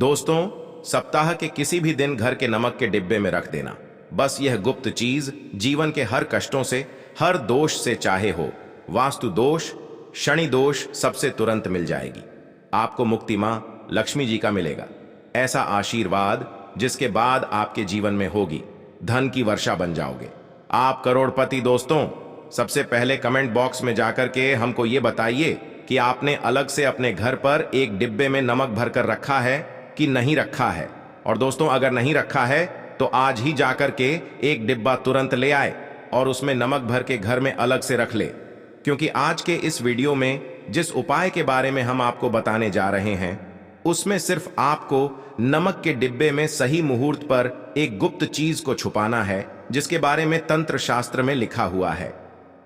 दोस्तों, सप्ताह के किसी भी दिन घर के नमक के डिब्बे में रख देना। बस यह गुप्त चीज जीवन के हर कष्टों से, हर दोष से, चाहे हो वास्तु दोष, शनि दोष, सबसे तुरंत मिल जाएगी। आपको मुक्ति मां लक्ष्मी जी का मिलेगा, ऐसा आशीर्वाद जिसके बाद आपके जीवन में होगी धन की वर्षा, बन जाओगे आप करोड़पति। दोस्तों, सबसे पहले कमेंट बॉक्स में जाकर के हमको ये बताइए कि आपने अलग से अपने घर पर एक डिब्बे में नमक भरकर रखा है कि नहीं रखा है। और दोस्तों, अगर नहीं रखा है तो आज ही जाकर के एक डिब्बा तुरंत ले आए और उसमें नमक भर के घर में अलग से रख ले, क्योंकि आज के इस वीडियो में जिस उपाय के बारे में हम आपको बताने जा रहे हैं उसमें सिर्फ आपको नमक के डिब्बे में सही मुहूर्त पर एक गुप्त चीज को छुपाना है, जिसके बारे में तंत्र शास्त्र में लिखा हुआ है।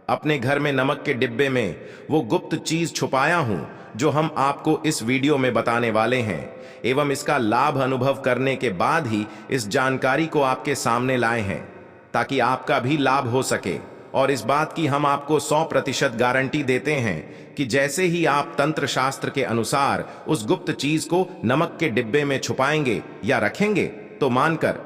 अपने घर में नमक के डिब्बे में वो गुप्त चीज छुपाया हूं जो हम आपको इस वीडियो में बताने वाले हैं, एवं इसका लाभ अनुभव करने के बाद ही इस जानकारी को आपके सामने लाए हैं ताकि आपका भी लाभ हो सके। और इस बात की हम आपको 100% गारंटी देते हैं कि जैसे ही आप तंत्र शास्त्र के अनुसार उस गुप्त चीज को नमक के डिब्बे में छुपाएंगे या रखेंगे तो मानकर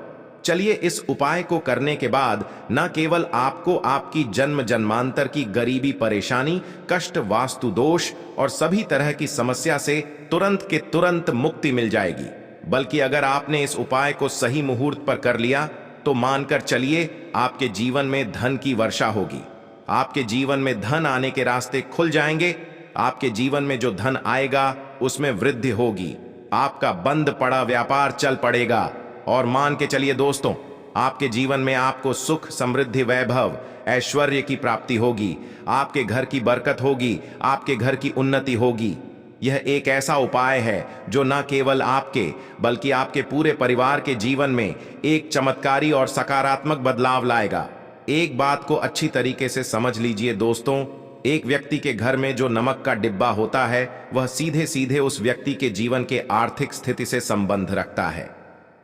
चलिए, इस उपाय को करने के बाद न केवल आपको आपकी जन्म जन्मांतर की गरीबी, परेशानी, कष्ट, वास्तु दोष और सभी तरह की समस्या से तुरंत के तुरंत मुक्ति मिल जाएगी, बल्कि अगर आपने इस उपाय को सही मुहूर्त पर कर लिया तो मानकर चलिए आपके जीवन में धन की वर्षा होगी। आपके जीवन में धन आने के रास्ते खुल जाएंगे। आपके जीवन में जो धन आएगा उसमें वृद्धि होगी। आपका बंद पड़ा व्यापार चल पड़ेगा। और मान के चलिए दोस्तों, आपके जीवन में आपको सुख, समृद्धि, वैभव, ऐश्वर्य की प्राप्ति होगी। आपके घर की बरकत होगी, आपके घर की उन्नति होगी। यह एक ऐसा उपाय है जो न केवल आपके बल्कि आपके पूरे परिवार के जीवन में एक चमत्कारी और सकारात्मक बदलाव लाएगा। एक बात को अच्छी तरीके से समझ लीजिए दोस्तों, एक व्यक्ति के घर में जो नमक का डिब्बा होता है वह सीधे सीधे उस व्यक्ति के जीवन के आर्थिक स्थिति से संबंध रखता है।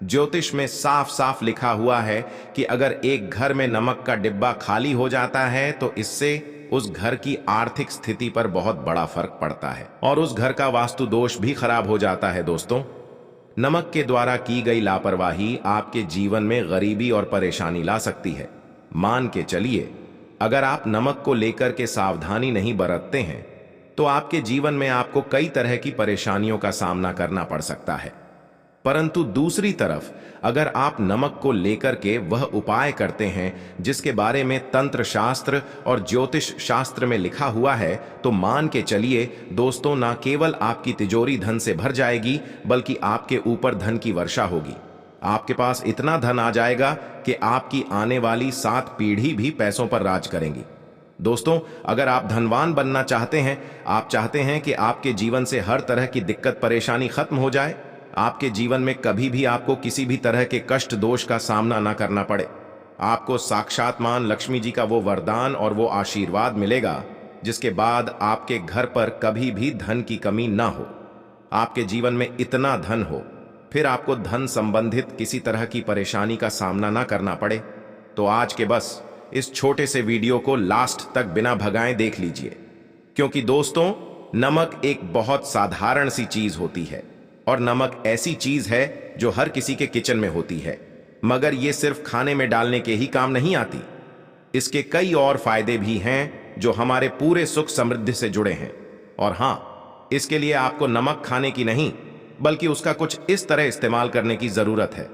ज्योतिष में साफ साफ लिखा हुआ है कि अगर एक घर में नमक का डिब्बा खाली हो जाता है तो इससे उस घर की आर्थिक स्थिति पर बहुत बड़ा फर्क पड़ता है और उस घर का वास्तु दोष भी खराब हो जाता है। दोस्तों, नमक के द्वारा की गई लापरवाही आपके जीवन में गरीबी और परेशानी ला सकती है। मान के चलिए, अगर आप नमक को लेकर के सावधानी नहीं बरतते हैं तो आपके जीवन में आपको कई तरह की परेशानियों का सामना करना पड़ सकता है। परंतु दूसरी तरफ अगर आप नमक को लेकर के वह उपाय करते हैं जिसके बारे में तंत्र शास्त्र और ज्योतिष शास्त्र में लिखा हुआ है तो मान के चलिए दोस्तों, ना केवल आपकी तिजोरी धन से भर जाएगी बल्कि आपके ऊपर धन की वर्षा होगी। आपके पास इतना धन आ जाएगा कि आपकी आने वाली 7 पीढ़ी भी पैसों पर राज करेंगी। दोस्तों, अगर आप धनवान बनना चाहते हैं, आप चाहते हैं कि आपके जीवन से हर तरह की दिक्कत परेशानी खत्म हो जाए, आपके जीवन में कभी भी आपको किसी भी तरह के कष्ट दोष का सामना ना करना पड़े, आपको साक्षात मां लक्ष्मी जी का वो वरदान और वो आशीर्वाद मिलेगा जिसके बाद आपके घर पर कभी भी धन की कमी ना हो, आपके जीवन में इतना धन हो, फिर आपको धन संबंधित किसी तरह की परेशानी का सामना ना करना पड़े, तो आज के बस इस छोटे से वीडियो को लास्ट तक बिना भगाए देख लीजिए। क्योंकि दोस्तों, नमक एक बहुत साधारण सी चीज होती है और नमक ऐसी चीज है जो हर किसी के किचन में होती है, मगर ये सिर्फ खाने में डालने के ही काम नहीं आती। इसके कई और फायदे भी हैं जो हमारे पूरे सुख समृद्धि से जुड़े हैं। और हां, इसके लिए आपको नमक खाने की नहीं बल्कि उसका कुछ इस तरह इस्तेमाल करने की जरूरत है।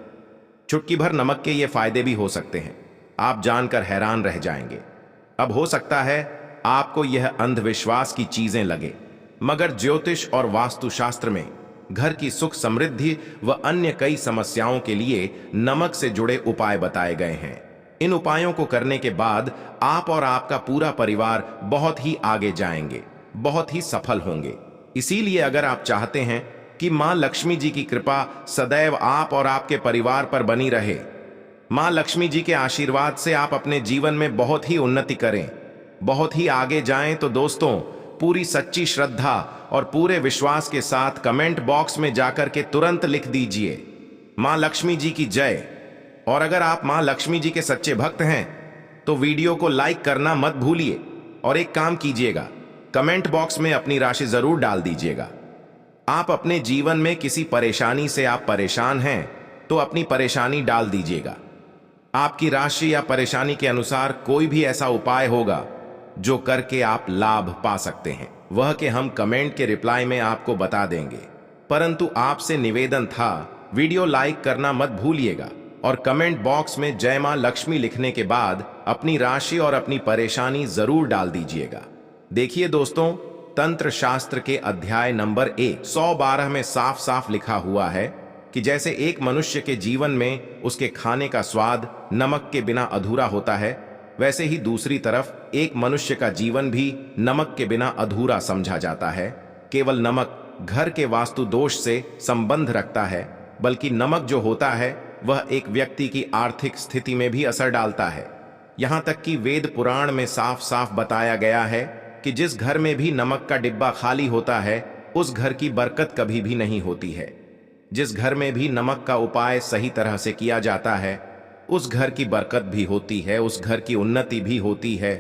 चुटकी भर नमक के ये फायदे भी हो सकते हैं, आप जानकर हैरान रह जाएंगे। अब हो सकता है आपको यह अंधविश्वास की चीजें लगे, मगर ज्योतिष और वास्तुशास्त्र में घर की सुख समृद्धि व अन्य कई समस्याओं के लिए नमक से जुड़े उपाय बताए गए हैं। इन उपायों को करने के बाद आप और आपका पूरा परिवार बहुत ही आगे जाएंगे, बहुत ही सफल होंगे। इसीलिए अगर आप चाहते हैं कि मां लक्ष्मी जी की कृपा सदैव आप और आपके परिवार पर बनी रहे, मां लक्ष्मी जी के आशीर्वाद से आप अपने जीवन में बहुत ही उन्नति करें, बहुत ही आगे जाएं, तो दोस्तों, पूरी सच्ची श्रद्धा और पूरे विश्वास के साथ कमेंट बॉक्स में जाकर के तुरंत लिख दीजिए मां लक्ष्मी जी की जय। और अगर आप मां लक्ष्मी जी के सच्चे भक्त हैं तो वीडियो को लाइक करना मत भूलिए और एक काम कीजिएगा, कमेंट बॉक्स में अपनी राशि जरूर डाल दीजिएगा। आप अपने जीवन में किसी परेशानी से आप परेशान हैं तो अपनी परेशानी डाल दीजिएगा। आपकी राशि या परेशानी के अनुसार कोई भी ऐसा उपाय होगा जो करके आप लाभ पा सकते हैं, वह कि हम कमेंट के रिप्लाई में आपको बता देंगे। परंतु आपसे निवेदन था, वीडियो लाइक करना मत भूलिएगा और कमेंट बॉक्स में जय मां लक्ष्मी लिखने के बाद अपनी राशि और अपनी परेशानी जरूर डाल दीजिएगा। देखिए दोस्तों, तंत्र शास्त्र के अध्याय नंबर 112 में साफ साफ लिखा हुआ है कि जैसे एक मनुष्य के जीवन में उसके खाने का स्वाद नमक के बिना अधूरा होता है, वैसे ही दूसरी तरफ एक मनुष्य का जीवन भी नमक के बिना अधूरा समझा जाता है। केवल नमक घर के वास्तु दोष से संबंध रखता है, बल्कि नमक जो होता है वह एक व्यक्ति की आर्थिक स्थिति में भी असर डालता है। यहां तक कि वेद पुराण में साफ साफ बताया गया है कि जिस घर में भी नमक का डिब्बा खाली होता है उस घर की बरकत कभी भी नहीं होती है। जिस घर में भी नमक का उपाय सही तरह से किया जाता है उस घर की बरकत भी होती है, उस घर की उन्नति भी होती है,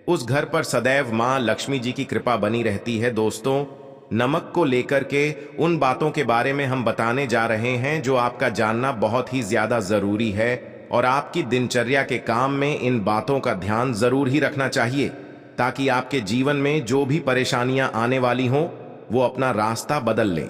उस घर पर सदैव मां लक्ष्मी जी की कृपा बनी रहती है। दोस्तों, नमक को लेकर के उन बातों के बारे में हम बताने जा रहे हैं जो आपका जानना बहुत ही ज्यादा जरूरी है और आपकी दिनचर्या के काम में इन बातों का ध्यान जरूर ही रखना चाहिए, ताकि आपके जीवन में जो भी परेशानियां आने वाली हों वो अपना रास्ता बदल लें।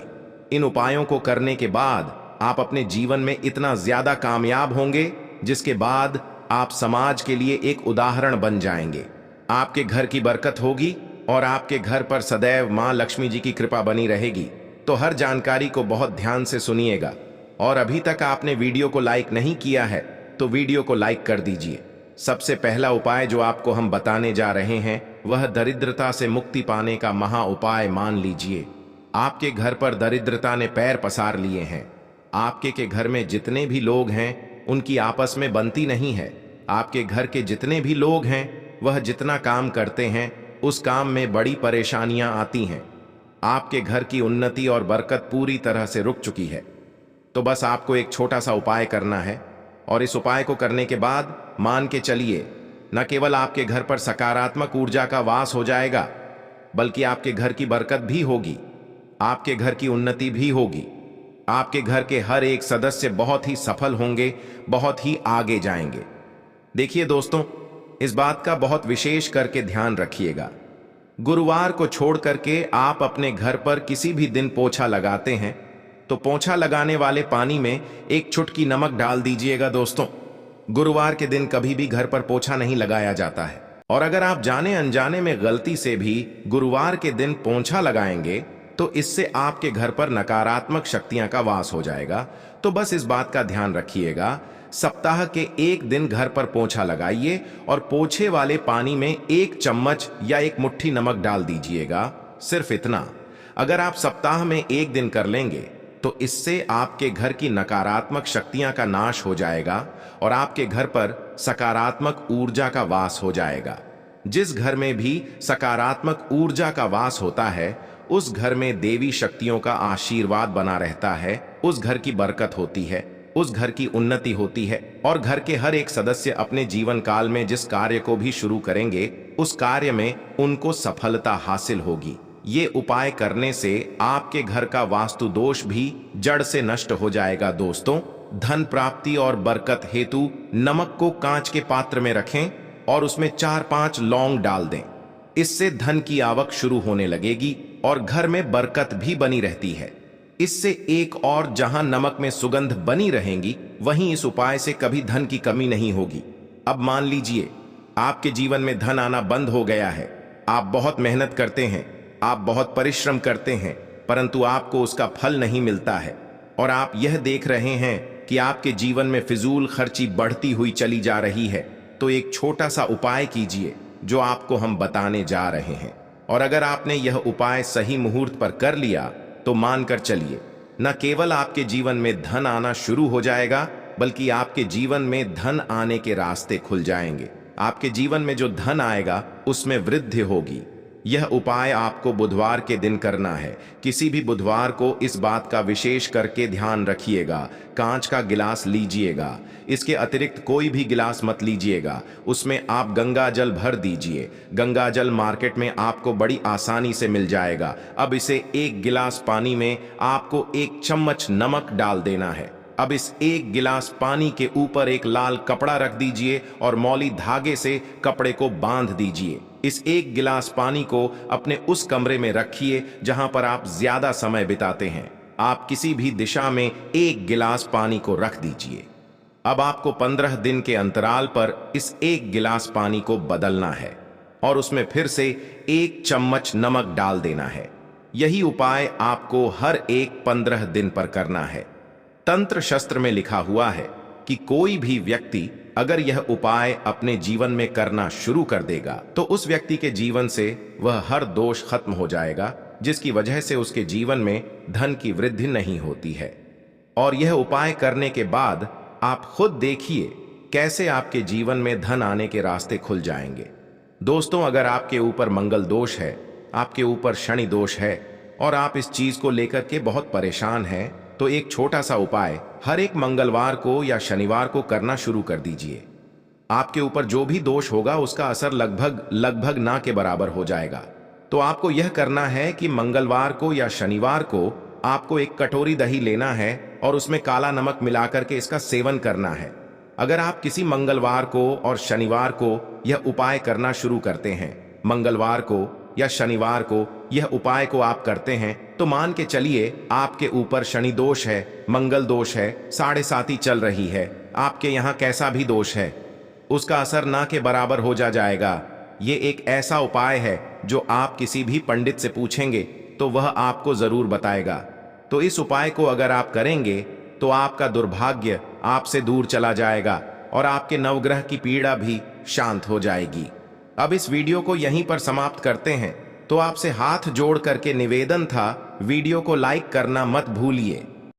इन उपायों को करने के बाद आप अपने जीवन में इतना ज्यादा कामयाब होंगे जिसके बाद आप समाज के लिए एक उदाहरण बन जाएंगे। आपके घर की बरकत होगी और आपके घर पर सदैव मां लक्ष्मी जी की कृपा बनी रहेगी। तो हर जानकारी को बहुत ध्यान से सुनिएगा और अभी तक आपने वीडियो को लाइक नहीं किया है तो वीडियो को लाइक कर दीजिए। सबसे पहला उपाय जो आपको हम बताने जा रहे हैं वह दरिद्रता से मुक्ति पाने का महा उपाय मान लीजिए। आपके घर पर दरिद्रता ने पैर पसार लिए हैं। आपके के घर में जितने भी लोग हैं उनकी आपस में बनती नहीं है। आपके घर के जितने भी लोग हैं वह जितना काम करते हैं उस काम में बड़ी परेशानियां आती हैं। आपके घर की उन्नति और बरकत पूरी तरह से रुक चुकी है। तो बस आपको एक छोटा सा उपाय करना है और इस उपाय को करने के बाद मान के चलिए, न केवल आपके घर पर सकारात्मक ऊर्जा का वास हो जाएगा बल्कि आपके घर की बरकत भी होगी, आपके घर की उन्नति भी होगी। आपके घर के हर एक सदस्य बहुत ही सफल होंगे, बहुत ही आगे जाएंगे। देखिए दोस्तों, इस बात का बहुत विशेष करके ध्यान रखिएगा। गुरुवार को छोड़ करके आप अपने घर पर किसी भी दिन पोछा लगाते हैं तो पोछा लगाने वाले पानी में एक चुटकी नमक डाल दीजिएगा। दोस्तों, गुरुवार के दिन कभी भी घर पर पोछा नहीं लगाया जाता है और अगर आप जाने अनजाने में गलती से भी गुरुवार के दिन पोछा लगाएंगे तो इससे आपके घर पर नकारात्मक शक्तियां का वास हो जाएगा। तो बस इस बात का ध्यान रखिएगा, सप्ताह के एक दिन घर पर पोछा लगाइए और पोछे वाले पानी में एक चम्मच या एक मुट्ठी नमक डाल दीजिएगा। सिर्फ इतना। अगर आप सप्ताह में एक दिन कर लेंगे तो इससे आपके घर की नकारात्मक शक्तियां का नाश हो जाएगा और आपके घर पर सकारात्मक ऊर्जा का वास हो जाएगा। जिस घर में भी सकारात्मक ऊर्जा का वास होता है उस घर में देवी शक्तियों का आशीर्वाद बना रहता है, उस घर की बरकत होती है, उस घर की उन्नति होती है और घर के हर एक सदस्य अपने जीवन काल में जिस कार्य को भी शुरू करेंगे उस कार्य में उनको सफलता हासिल होगी। ये उपाय करने से आपके घर का वास्तु दोष भी जड़ से नष्ट हो जाएगा। दोस्तों, धन प्राप्ति और बरकत हेतु नमक को कांच के पात्र में रखें और उसमें 4-5 लौंग डाल दें। इससे धन की आवक शुरू होने लगेगी और घर में बरकत भी बनी रहती है। इससे एक और, जहां नमक में सुगंध बनी रहेंगी वहीं इस उपाय से कभी धन की कमी नहीं होगी। अब मान लीजिए आपके जीवन में धन आना बंद हो गया है। आप बहुत मेहनत करते हैं, आप बहुत परिश्रम करते हैं, परंतु आपको उसका फल नहीं मिलता है और आप यह देख रहे हैं कि आपके जीवन में फिजूल खर्ची बढ़ती हुई चली जा रही है। तो एक छोटा सा उपाय कीजिए जो आपको हम बताने जा रहे हैं और अगर आपने यह उपाय सही मुहूर्त पर कर लिया तो मानकर चलिए, न केवल आपके जीवन में धन आना शुरू हो जाएगा बल्कि आपके जीवन में धन आने के रास्ते खुल जाएंगे। आपके जीवन में जो धन आएगा उसमें वृद्धि होगी। यह उपाय आपको बुधवार के दिन करना है। किसी भी बुधवार को इस बात का विशेष करके ध्यान रखिएगा। कांच का गिलास लीजिएगा, इसके अतिरिक्त कोई भी गिलास मत लीजिएगा। उसमें आप गंगा जल भर दीजिए। गंगा जल मार्केट में आपको बड़ी आसानी से मिल जाएगा। अब इसे एक गिलास पानी में आपको 1 चम्मच नमक डाल देना है। अब इस 1 गिलास पानी के ऊपर एक लाल कपड़ा रख दीजिए और मौली धागे से कपड़े को बांध दीजिए। इस 1 गिलास पानी को अपने उस कमरे में रखिए जहां पर आप ज्यादा समय बिताते हैं। आप किसी भी दिशा में 1 गिलास पानी को रख दीजिए। अब आपको 15 दिन के अंतराल पर इस 1 गिलास पानी को बदलना है और उसमें फिर से 1 चम्मच नमक डाल देना है। यही उपाय आपको हर एक 15 दिन पर करना है। तंत्र शास्त्र में लिखा हुआ है कि कोई भी व्यक्ति अगर यह उपाय अपने जीवन में करना शुरू कर देगा तो उस व्यक्ति के जीवन से वह हर दोष खत्म हो जाएगा, जिसकी वजह से उसके जीवन में धन की वृद्धि नहीं होती है। और यह उपाय करने के बाद आप खुद देखिए कैसे आपके जीवन में धन आने के रास्ते खुल जाएंगे। दोस्तों, अगर आपके ऊपर मंगल दोष है, आपके ऊपर शनि दोष है और आप इस चीज को लेकर के बहुत परेशान हैं, तो एक छोटा सा उपाय हर एक मंगलवार को या शनिवार को करना शुरू कर दीजिए। आपके ऊपर जो भी दोष होगा उसका असर लगभग ना के बराबर हो जाएगा। तो आपको यह करना है कि मंगलवार को या शनिवार को आपको एक कटोरी दही लेना है और उसमें काला नमक मिलाकर के इसका सेवन करना है। अगर आप किसी मंगलवार को और शनिवार को यह उपाय करना शुरू करते हैं, मंगलवार को या शनिवार को यह उपाय को आप करते हैं, तो मान के चलिए आपके ऊपर शनि दोष है, मंगल दोष है, 7.5 चल रही है, आपके यहाँ कैसा भी दोष है, उसका असर ना के बराबर हो जाएगा। ये एक ऐसा उपाय है जो आप किसी भी पंडित से पूछेंगे तो वह आपको जरूर बताएगा। तो इस उपाय को अगर आप करेंगे तो आपका दुर्भाग्य आपसे दूर चला जाएगा और आपके नवग्रह की पीड़ा भी शांत हो जाएगी। अब इस वीडियो को यहीं पर समाप्त करते हैं। तो आपसे हाथ जोड़ करके निवेदन था, वीडियो को लाइक करना मत भूलिए।